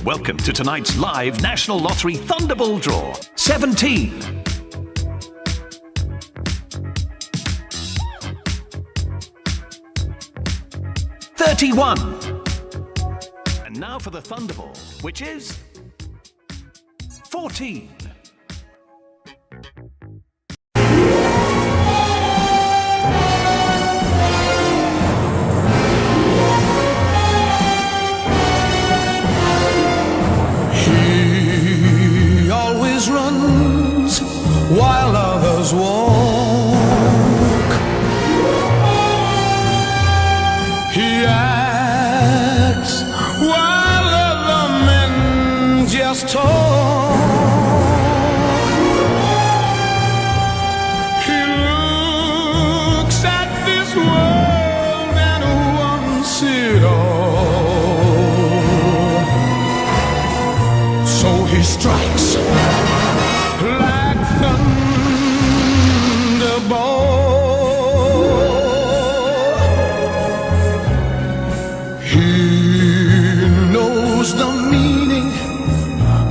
Welcome to tonight's live National Lottery Thunderball draw. 17. 31. And now for the Thunderball, which is 14. He always runs while others walk. He acts while other men just talk. He looks at this world and wants it all. So he strikes like Thunderball. He knows the meaning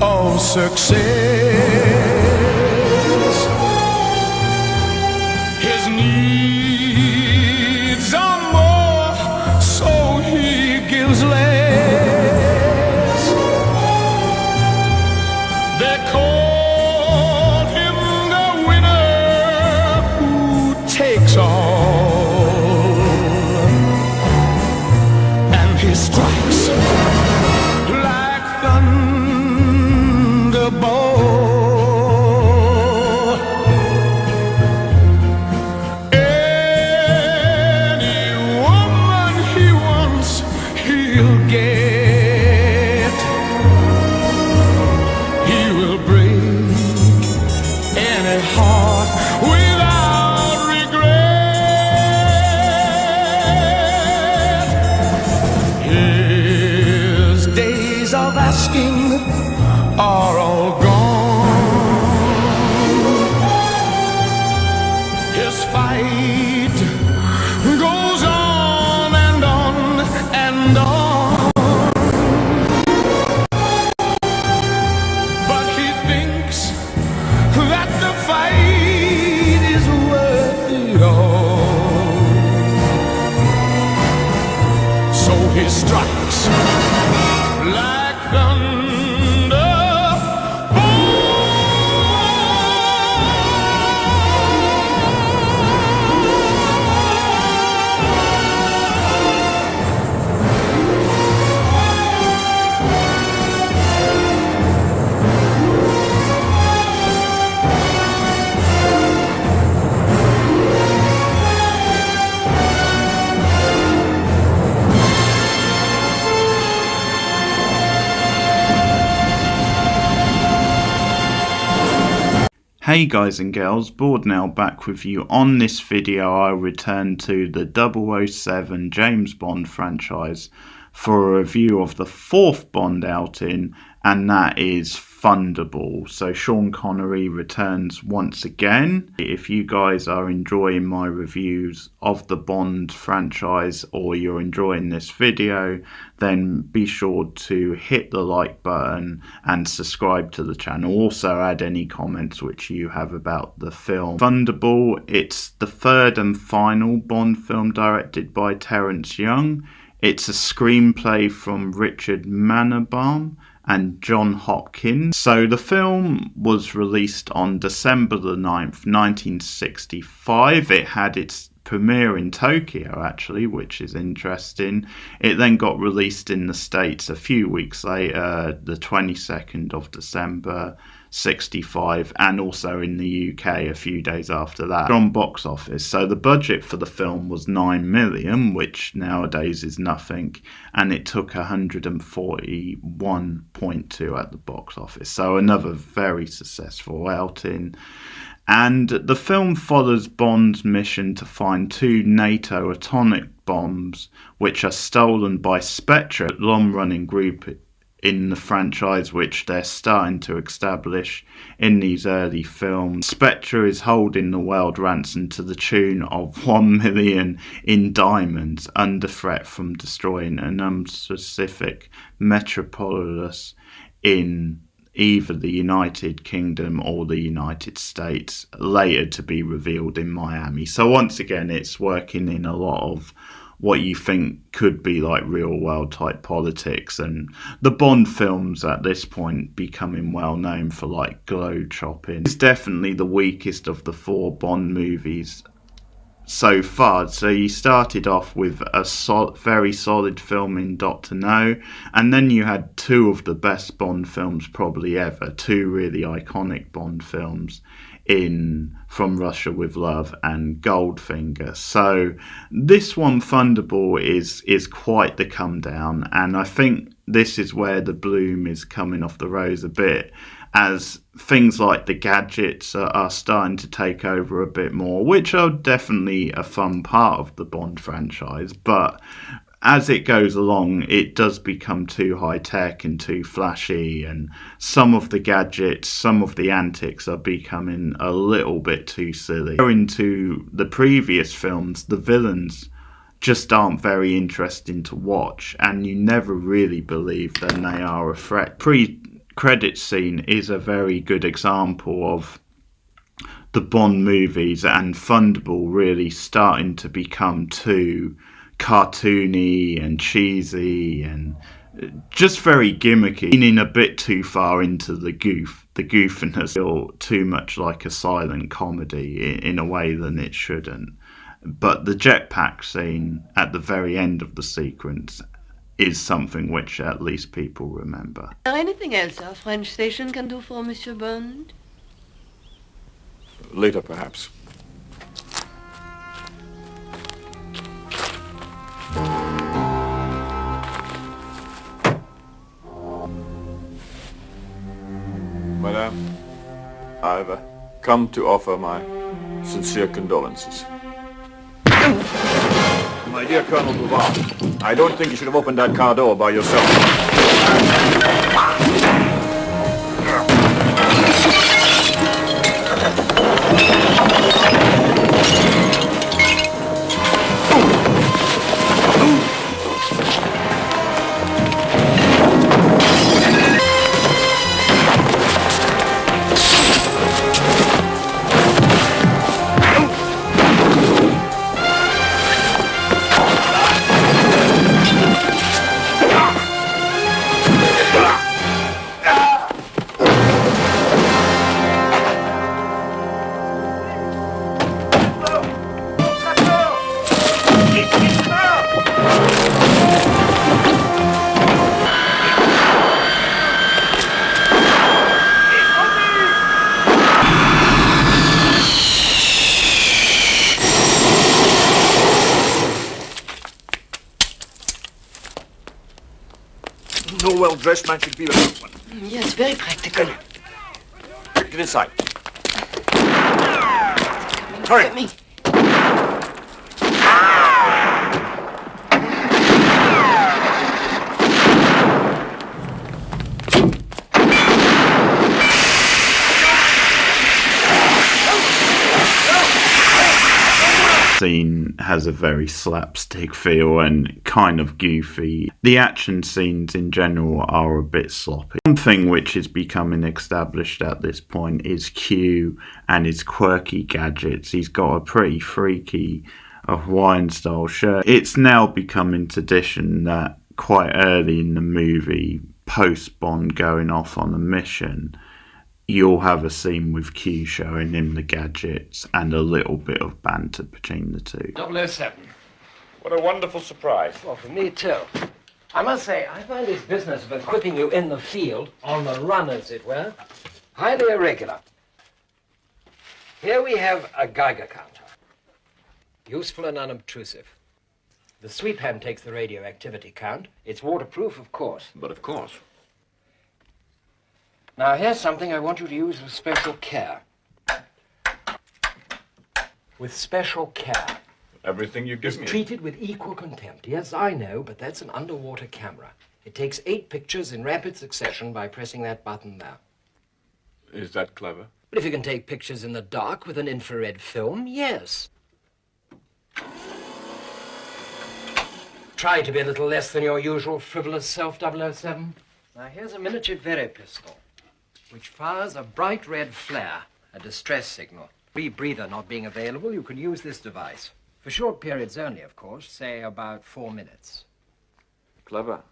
of success. His needs are more, so he gives less. They call him the winner who takes all, and he strikes like Thunderball. Any woman he wants, he'll get. He will break any heart without regret. His days of asking are all gone. His fight goes on and on and on. But he thinks that the fight is worth it all. So he strikes like Hey guys and girls, Board now back with you. On this video I return to the 007 James Bond franchise for a review of the fourth Bond outing, and that is Thunderball. So Sean Connery returns once again. If you guys are enjoying my reviews of the Bond franchise or you're enjoying this video, then be sure to hit the like button and subscribe to the channel. Also add any comments which you have about the film. Thunderball, it's the third and final Bond film directed by Terence Young. It's a screenplay from Richard Mannenbaum and John Hopkins. So the film was released on December the 9th, 1965. It had its premiere in Tokyo actually, which is interesting. It then got released in the States a few weeks later, the 22nd of December 65, and also in the UK a few days after that. On box office, so the budget for the film was 9 million, which nowadays is nothing, and it took 141.2 at the box office, so another very successful outing. And the film follows Bond's mission to find two NATO atomic bombs which are stolen by Spectre, a long-running group in the franchise, which they're starting to establish in these early films. Spectre is holding the world ransom to the tune of 1 million in diamonds, under threat from destroying an unspecific metropolis in either the United Kingdom or the United States, later to be revealed in Miami. So once again, it's working in a lot of what you think could be like real world type politics, and the Bond films at this point becoming well known for like globe shopping. It's definitely the weakest of the 4 Bond movies so far. So you started off with a very solid film in Dr. No, and then you had 2 of the best Bond films probably ever, 2 really iconic Bond films in From Russia with Love and Goldfinger. So this one, Thunderball, is quite the come down, and I think this is where the bloom is coming off the rose a bit, as things like the gadgets are starting to take over a bit more, which are definitely a fun part of the Bond franchise, but as it goes along, it does become too high-tech and too flashy, and some of the gadgets, some of the antics are becoming a little bit too silly. Going to the previous films, the villains just aren't very interesting to watch, and you never really believe that they are a threat. Pre-credit scene is a very good example of the Bond movies and Thunderball really starting to become too cartoony and cheesy and just very gimmicky, leaning a bit too far into the goofiness, feel too much like a silent comedy in a way than it shouldn't. But the jetpack scene at the very end of the sequence is something which at least people remember. Is there anything else our French station can do for Monsieur Bond? Later, perhaps. Madame, I've come to offer my sincere condolences. My dear Colonel Bouvard, I don't think you should have opened that car door by yourself. No well-dressed man should be without one. Yes, very practical. Get inside. Hurry. Get me. Scene has a very slapstick feel and kind of goofy. The action scenes in general are a bit sloppy. One thing which is becoming established at this point is Q and his quirky gadgets. He's got a pretty freaky Hawaiian style shirt. It's now becoming tradition that quite early in the movie, post Bond going off on a mission, you'll have a scene with Q showing him the gadgets and a little bit of banter between the two. 007. What a wonderful surprise. Well, for me, too. I must say, I find this business of equipping you in the field, on the run, as it were, highly irregular. Here we have a Geiger counter. Useful and unobtrusive. The sweep hand takes the radioactivity count. It's waterproof, of course. But of course. Now, here's something I want you to use with special care. With special care. Everything you give me. Treated with equal contempt. Yes, I know, but that's an underwater camera. It takes 8 pictures in rapid succession by pressing that button there. Is that clever? But if you can take pictures in the dark with an infrared film, yes. Try to be a little less than your usual frivolous self, 007. Now, here's a miniature Vere pistol, which fires a bright red flare, a distress signal. Rebreather not being available, you can use this device. For short periods only, of course, say about 4 minutes. Clever.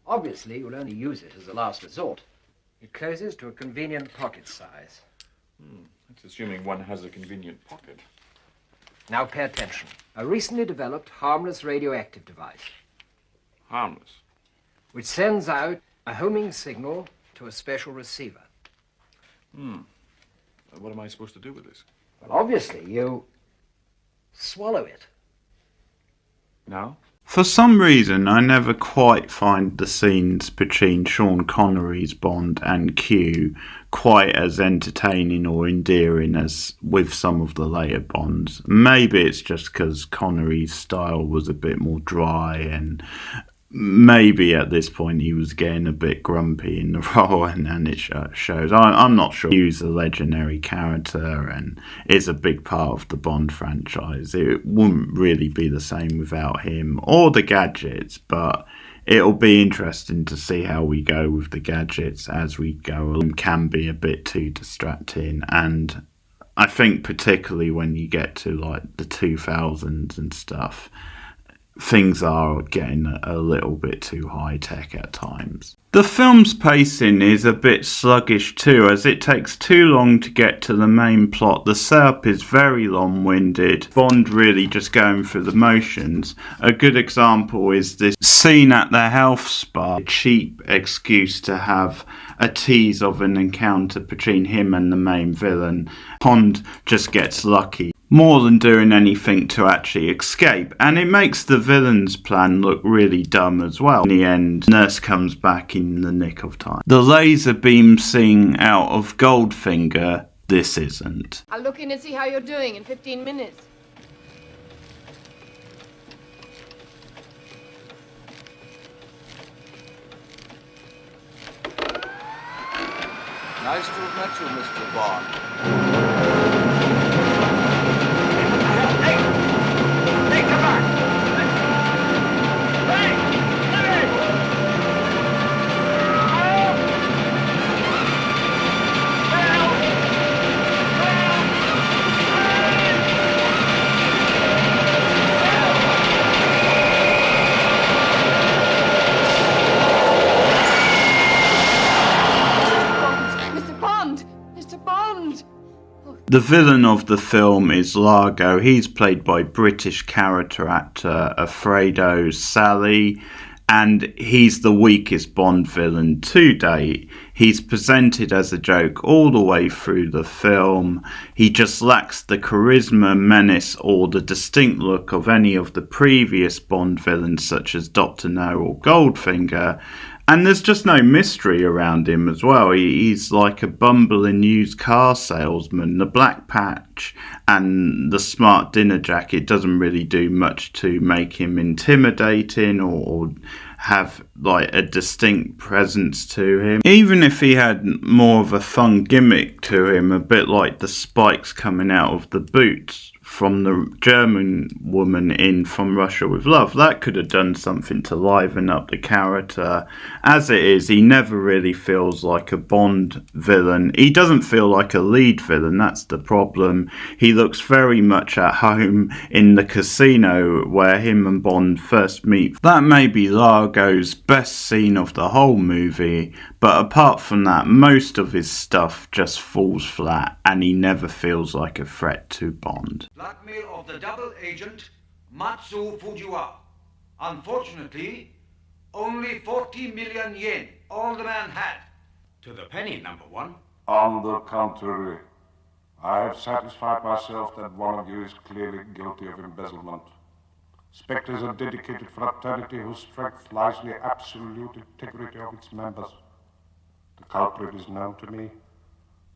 Obviously, you'll only use it as a last resort. It closes to a convenient pocket size. That's assuming one has a convenient pocket. Now pay attention. A recently developed harmless radioactive device, Harmless. which sends out a homing signal to a special receiver. What am I supposed to do with this? Well, obviously, you swallow it. Now? For some reason, I never quite find the scenes between Sean Connery's Bond and Q quite as entertaining or endearing as with some of the later Bonds. Maybe it's just because Connery's style was a bit more dry, and maybe at this point he was getting a bit grumpy in the role, and it shows. I'm not sure. Q's a legendary character and is a big part of the Bond franchise. It wouldn't really be the same without him or the gadgets, but it'll be interesting to see how we go with the gadgets as we go. It can be a bit too distracting, and I think particularly when you get to like the 2000s and stuff, things are getting a little bit too high-tech at times. The film's pacing is a bit sluggish too, as it takes too long to get to the main plot. The setup is very long-winded, Bond really just going through the motions. A good example is this scene at the health spa, a cheap excuse to have a tease of an encounter between him and the main villain. Bond just gets lucky, more than doing anything to actually escape, and it makes the villain's plan look really dumb as well. In the end, Nurse comes back in the nick of time. The laser beam scene out of Goldfinger, this isn't. I'll look in and see how you're doing in 15 minutes. Nice to have met you, Mr. Bond. Hey, come back! Hey! Mr. Bond! Mr. Bond! The villain of the film is Largo. He's played by British character actor Alfredo Sally, and he's the weakest Bond villain to date. He's presented as a joke all the way through the film. He just lacks the charisma, menace, or the distinct look of any of the previous Bond villains such as Dr. No or Goldfinger. And there's just no mystery around him as well. He's like a bumbling used car salesman. The black patch and the smart dinner jacket doesn't really do much to make him intimidating or have like a distinct presence to him. Even if he had more of a fun gimmick to him, a bit like the spikes coming out of the boots from the German woman in From Russia with Love, that could have done something to liven up the character. As it is, he never really feels like a Bond villain. He doesn't feel like a lead villain, that's the problem. He looks very much at home in the casino where him and Bond first meet. That may be Largo's best scene of the whole movie, but apart from that, most of his stuff just falls flat and he never feels like a threat to Bond. Blackmail of the double agent Matsu Fujiwara. Unfortunately, only 40 million yen, all the man had. To the penny, number one. On the contrary, I have satisfied myself that one of you is clearly guilty of embezzlement. Spectre is a dedicated fraternity whose strength lies in the absolute integrity of its members. The culprit is known to me.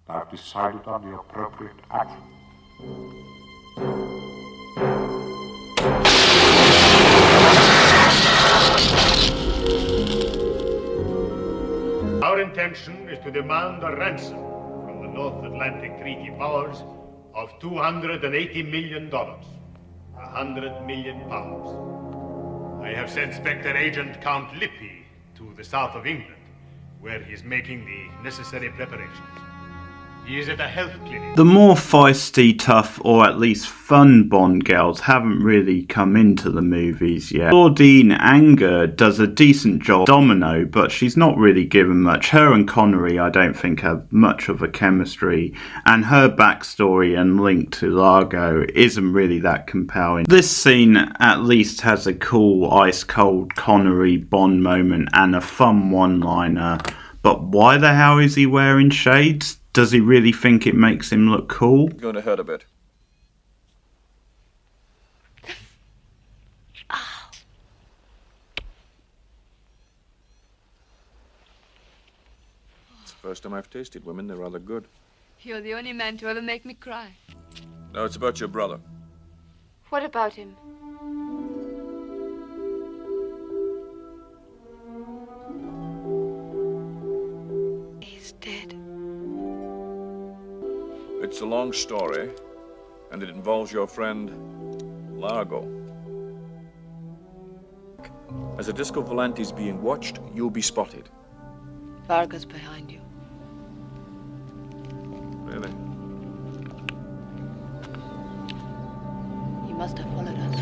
I have decided on the appropriate action. our intention is to demand a ransom from the North Atlantic Treaty Powers of $280 million, £100 million. I have sent Spectre agent Count Lippy to the south of England, where he is making the necessary preparations. He is at a health clinic. The more feisty, tough, or at least fun Bond girls haven't really come into the movies yet. Claudine Anger does a decent job Domino, but she's not really given much. Her and Connery I don't think have much of a chemistry, and her backstory and link to Largo isn't really that compelling. This scene at least has a cool ice-cold Connery Bond moment and a fun one-liner, but why the hell is he wearing shades? Does he really think it makes him look cool? It's going to hurt a bit. It's the first time I've tasted women. They're rather good. You're the only man to ever make me cry. No, it's about your brother. What about him? He's dead. It's a long story, and it involves your friend, Largo. As a Disco Volante's being watched, you'll be spotted. Largo's behind you. Really? He must have followed us.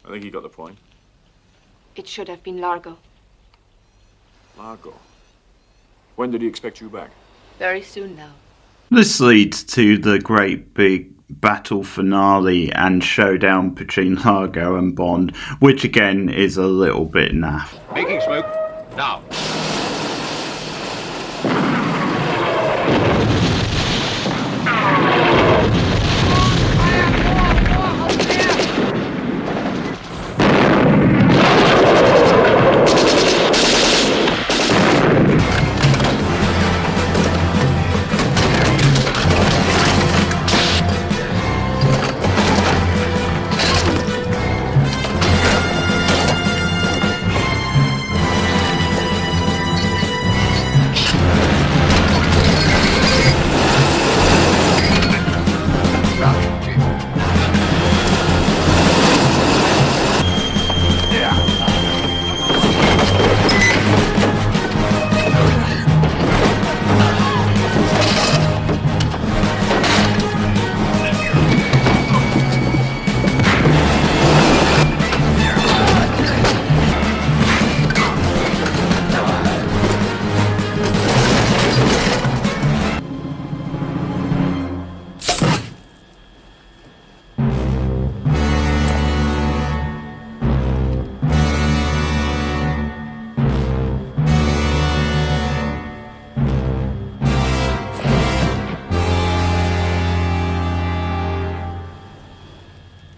I think you got the point. It should have been Largo. Largo. When did he expect you back? Very soon now. This leads to the great big battle finale and showdown between Largo and Bond, which again is a little bit naff. Making smoke. Now.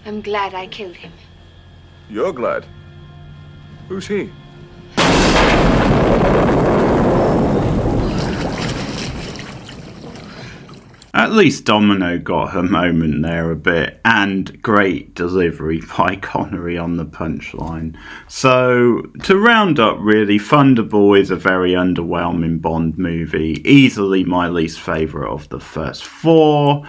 I'm glad I killed him. You're glad? Who's he? At least Domino got her moment there a bit, and great delivery by Connery on the punchline. So, to round up really, Thunderball is a very underwhelming Bond movie, easily my least favourite of the first four.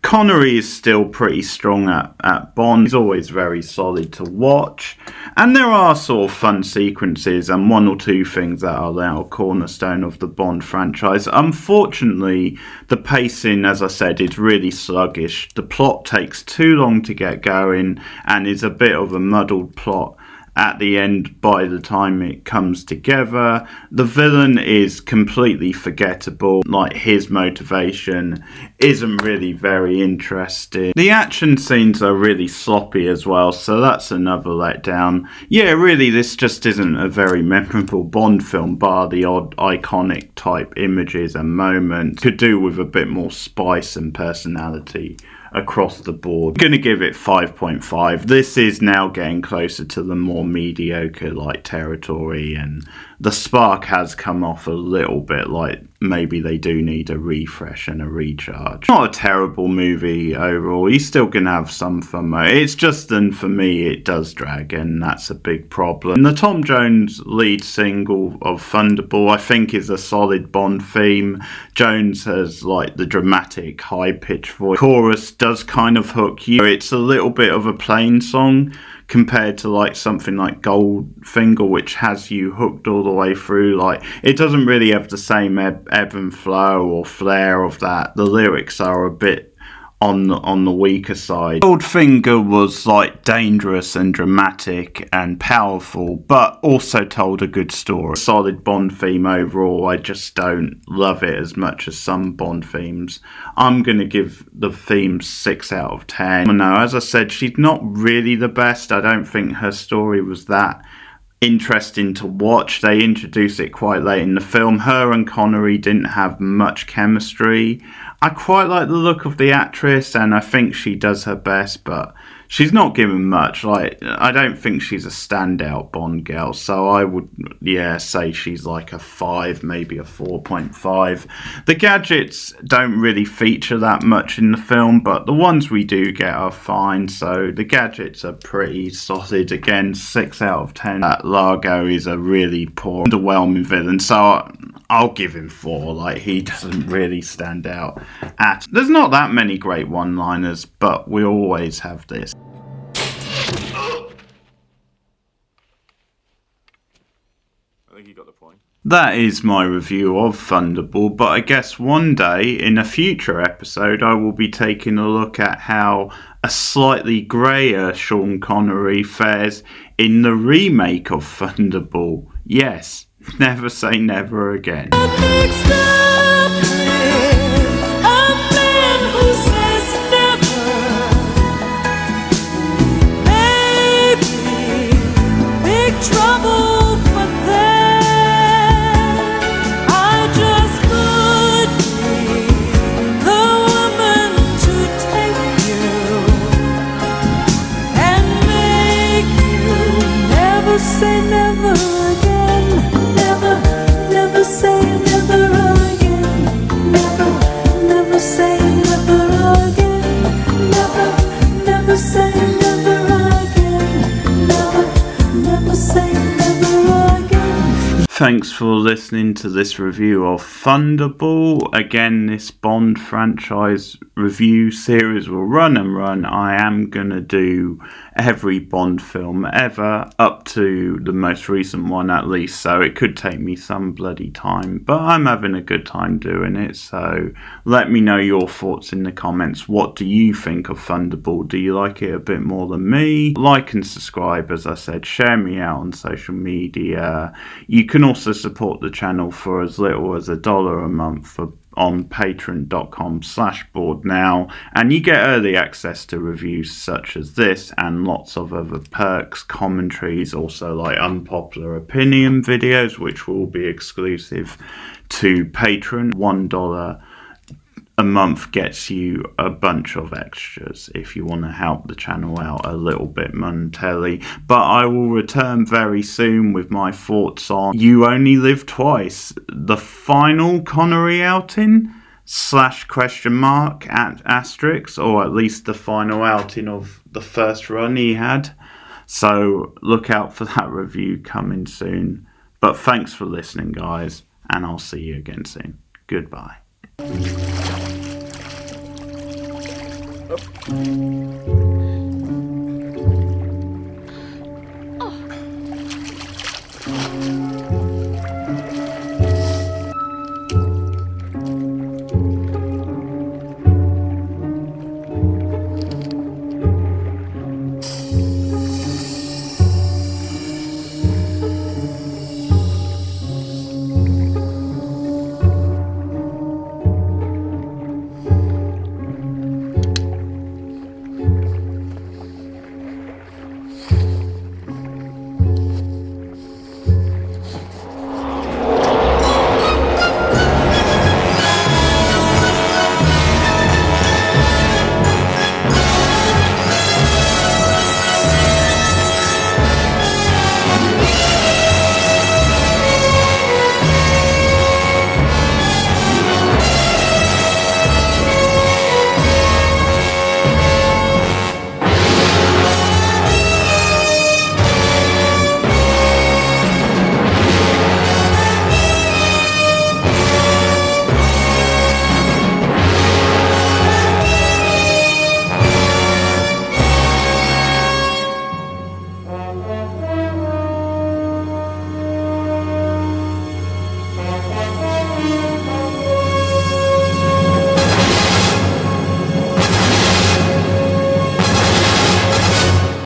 Connery is still pretty strong at Bond. He's always very solid to watch. And there are sort of fun sequences and one or two things that are now a cornerstone of the Bond franchise. Unfortunately, the pacing, as I said, is really sluggish. The plot takes too long to get going and is a bit of a muddled plot at the end by the time it comes together. The villain is completely forgettable, like his motivation isn't really very interesting. The action scenes are really sloppy as well, so that's another letdown. Yeah, really this just isn't a very memorable Bond film, bar the odd iconic type images and moments. Could do with a bit more spice and personality. across the board. I'm going to give it 5.5. This is now getting closer to the more mediocre like territory, and the spark has come off a little bit, like maybe they do need a refresh and a recharge. Not a terrible movie overall. You're still going to have some fun. It's just, then for me, it does drag, and that's a big problem. The Tom Jones lead single of Thunderball, I think, is a solid Bond theme. Jones has like the dramatic high-pitched voice. Chorus does kind of hook you. It's a little bit of a plain song compared to like something like Goldfinger, which has you hooked all the way through. Like, it doesn't really have the same ebb and flow or flair of that. The lyrics are a bit on the weaker side. Goldfinger was like dangerous and dramatic and powerful, but also told a good story. Solid Bond theme overall. I just don't love it as much as some Bond themes. I'm gonna give the theme 6 out of 10. No, as I said, she's not really the best. I don't think her story was that interesting to watch. They introduced it quite late in the film. Her and Connery didn't have much chemistry. I quite like the look of the actress, and I think she does her best, but she's not given much. Like, I don't think she's a standout Bond girl, so I would, say she's like a 5, maybe a 4.5. The gadgets don't really feature that much in the film, but the ones we do get are fine, so the gadgets are pretty solid. Again, 6 out of 10. Largo is a really poor, underwhelming villain, so I'll give him 4. Like, he doesn't really stand out at. There's not that many great one-liners, but we always have this. I think you got the point. That is my review of Thunderball, but I guess one day in a future episode I will be taking a look at how a slightly greyer Sean Connery fares in the remake of Thunderball. Yes, never say never again. Say never again, never say never again, never say never again, never say never again, never say never again. Thanks for listening to this review of Thunderball. Again, this Bond franchise review series will run and run. I am going to do every Bond film ever, up to the most recent one at least, so it could take me some bloody time, but I'm having a good time doing it. So let me know your thoughts in the comments. What do you think of Thunderball? Do you like it a bit more than me? Like and subscribe, as I said. Share me out on social media. You can also support the channel for as little as $1 a month on patreon.com/boardnow, and you get early access to reviews such as this and lots of other perks, commentaries, also like unpopular opinion videos, which will be exclusive to Patreon. $1 a month gets you a bunch of extras if you want to help the channel out a little bit monetarily. But I will return very soon with my thoughts on You Only Live Twice, the final Connery outing / asterisk, or at least the final outing of the first run he had. So look out for that review coming soon. But thanks for listening, guys, and I'll see you again soon. Goodbye. Up.